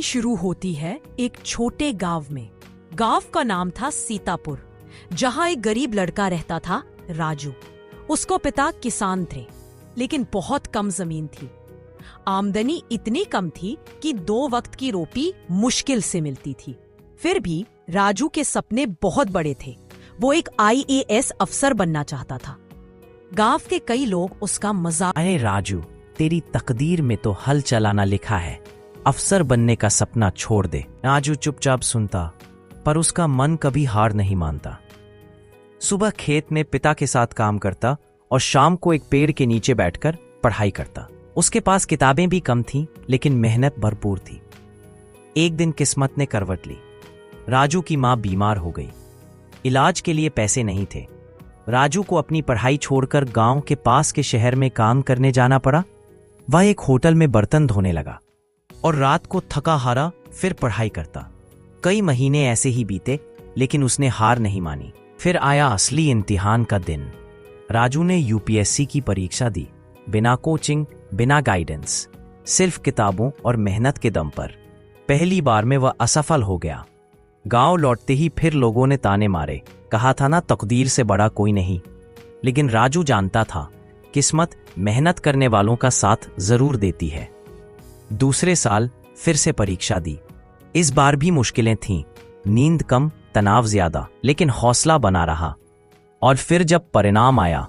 शुरू होती है एक छोटे गांव में। गांव का नाम था सीतापुर, जहां एक गरीब लड़का रहता था, राजू। उसको पिता किसान थे, लेकिन बहुत कम जमीन थी। आमदनी इतनी कम थी कि 2 वक्त की रोटी मुश्किल से मिलती थी। फिर भी राजू के सपने बहुत बड़े थे। वो एक IAS अफसर बनना चाहता था। गांव के कई लोग उसका मजाक। अरे राजू, तेरी तकदीर में तो हल चलाना लिखा है, अफसर बनने का सपना छोड़ दे। राजू चुपचाप सुनता, पर उसका मन कभी हार नहीं मानता। सुबह खेत में पिता के साथ काम करता और शाम को एक पेड़ के नीचे बैठकर पढ़ाई करता। उसके पास किताबें भी कम थीं, लेकिन मेहनत भरपूर थी। एक दिन किस्मत ने करवट ली। राजू की मां बीमार हो गई। इलाज के लिए पैसे नहीं थे। राजू को अपनी पढ़ाई छोड़कर गांव के पास के शहर में काम करने जाना पड़ा। वह एक होटल में बर्तन धोने लगा और रात को थका हारा फिर पढ़ाई करता। कई महीने ऐसे ही बीते, लेकिन उसने हार नहीं मानी। फिर आया असली इम्तिहान का दिन। राजू ने UPSC की परीक्षा दी, बिना कोचिंग, बिना गाइडेंस, सिर्फ किताबों और मेहनत के दम पर। पहली बार में वह असफल हो गया। गांव लौटते ही फिर लोगों ने ताने मारे, कहा था ना, तकदीर से बड़ा कोई नहीं। लेकिन राजू जानता था, किस्मत मेहनत करने वालों का साथ जरूर देती है। दूसरे साल फिर से परीक्षा दी। इस बार भी मुश्किलें थीं, नींद कम, तनाव ज्यादा, लेकिन हौसला बना रहा। और फिर जब परिणाम आया,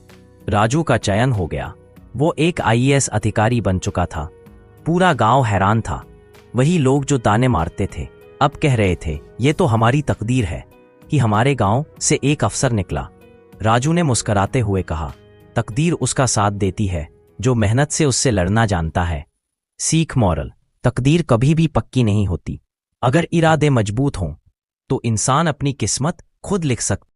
राजू का चयन हो गया। वो एक IAS अधिकारी बन चुका था। पूरा गांव हैरान था। वही लोग जो ताने मारते थे, अब कह रहे थे, ये तो हमारी तकदीर है कि हमारे गांव से एक अफसर निकला। राजू ने मुस्कुराते हुए कहा, तकदीर उसका साथ देती है जो मेहनत से उससे लड़ना जानता है। सीख मॉरल: तकदीर कभी भी पक्की नहीं होती। अगर इरादे मजबूत हों तो इंसान अपनी किस्मत खुद लिख सकता।